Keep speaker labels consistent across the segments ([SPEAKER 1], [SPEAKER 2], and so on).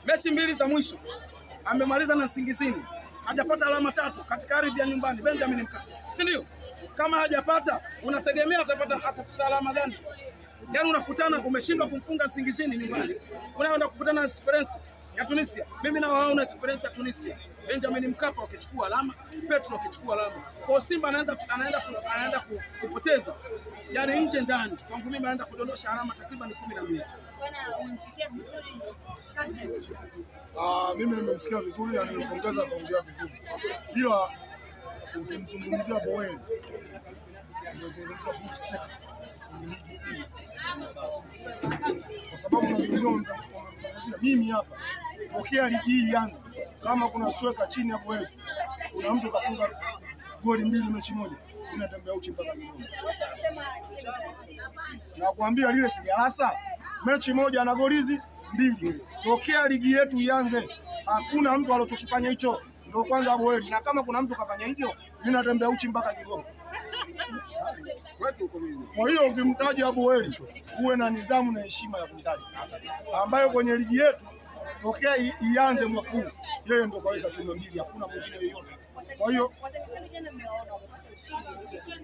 [SPEAKER 1] Mechi mbili za mwisho amemaliza na Nsingizini, hajapata alama 3 katika ardhi ya nyumbani Benjamin Mkapa, si ndio? Kama hajapata unategemea atapata alama gani? Yaani unakutana umeshindwa kumfunga Nsingizini nyumbani, unaenda kukutana na Esperance ya Tunisia. Mimi na waona Esperance ya Tunisia, Benjamin Mkapa wakichukua alama, Petro wakichukua alama. Kwa Simba anaenda kupoteza, yaani nje ndani. Kwangu mimi anaenda kudondosha alama takriban 12.
[SPEAKER 2] Bwana, umemsikia vizuri captain?
[SPEAKER 3] Mimi nimemsikia vizuri na nimempongeza kaongea vizuri. Ila ukimzungumzia Bowen, unazungumzia boost kwenye ligi hii. Kwa sababu tunazungumzia mimi hapa tokea ligi hii ianze, kama kuna striker chini hapo wewe, kuna mtu kafunga goli 2 mechi moja, unatembea uchi mpaka Kigoma. Na kuambia lile sigarasa, mechi moja na golizi 2. Tokea ligi yetu ianze hakuna mtu alotokifanya hicho, ndio kwanza Boeli. Na kama kuna mtu kafanya hivyo, mimi natembea uchi mpaka Kigoma. Kwa hiyo ukimtaja Boeli uwe na nidhamu na heshima ya kumtaja, ambayo kwenye ligi yetu tokea ianze mwaka huu yeye ndio kaweka timu 2, hakuna mwingine yeyote. Kwa hiyo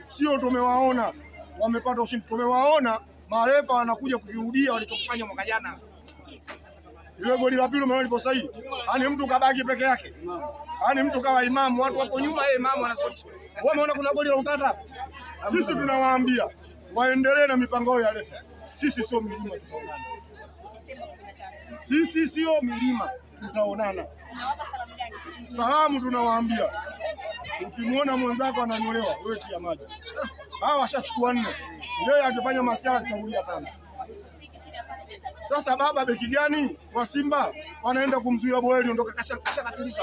[SPEAKER 3] sio tumewaona wamepata ushindi, tumewaona marefa wanakuja kukirudia walichokifanya mwaka jana. Ile goli la pili umeona lipo sahihi. Yaani mtu kabaki peke yake. Yaani mtu kawa imamu, watu wapo nyuma yeye imamu anaswalisha. Wewe umeona kuna goli la utata hapo? Sisi tunawaambia waendelee na mipango ya refa. Sisi sio milima, tutaonana. Sisi sio milima, tutaonana. Salamu tunawaambia. Ukimwona mwenzako ananyolewa, wewe tia maji. Hawa washachukua 4. Yeye akifanya masiara zitarudia 5. Sasa baba beki gani wa Simba wanaenda kumzuia Boeli? Ondoka, kashakasirika,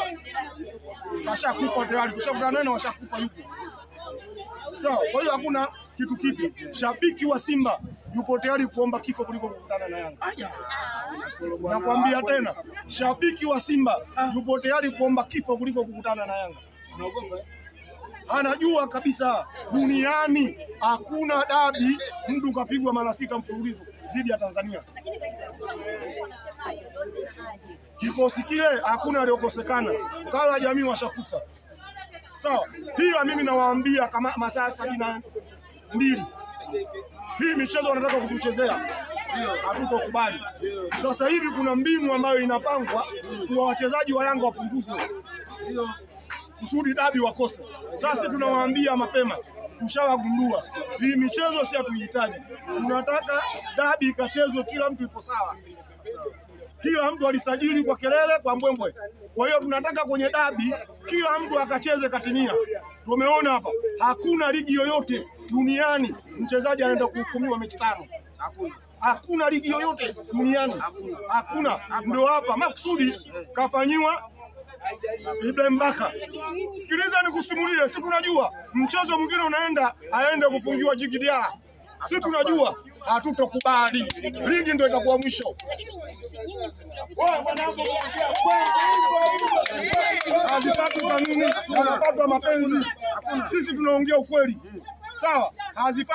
[SPEAKER 3] kashakufa tayari, tushakutana naye na washakufa yupo. Sawa, kwa hiyo hakuna kitu kipi. Shabiki wa Simba yupo tayari kuomba kifo kuliko kukutana na Yanga. Nakwambia tena, shabiki wa Simba yupo tayari kuomba kifo kuliko kukutana na Yanga. Anajua kabisa duniani hakuna dabi mtu kapigwa mara 6 mfululizo zidi ya Tanzania. Kikosi kile hakuna aliokosekana, kala jamii washakufa. Sawa, pia mimi nawaambia kama masaa 72 hii michezo wanataka kutuchezea, hatutokubali. Sasa hivi kuna mbinu ambayo inapangwa kwa wachezaji wa Yanga wapunguzwe kusudi dabi wakose. Sasa tunawaambia mapema, tushawagundua hii michezo si hatuihitaji. Tunataka dabi ikachezwe, kila mtu ipo sawa. Kila mtu alisajili kwa kelele, kwa mbwembwe. Kwa hiyo tunataka kwenye dabi kila mtu akacheze katimia. Tumeona hapa hakuna ligi yoyote duniani mchezaji anaenda kuhukumiwa mechi 5. Hakuna ligi yoyote duniani. Hakuna. Ndio hapa makusudi kafanyiwa Ibrahim Baka. Sikiliza nikusimulie, si tunajua mchezo mwingine unaenda aende kufungiwa Djigui Diarra. Si tunajua, hatutokubali. Ligi ndio itakuwa mwisho. Hazifuatwi kanuni, hazifuatwi mapenzi. Sisi tunaongea ukweli. Sawa? Hazifuatwi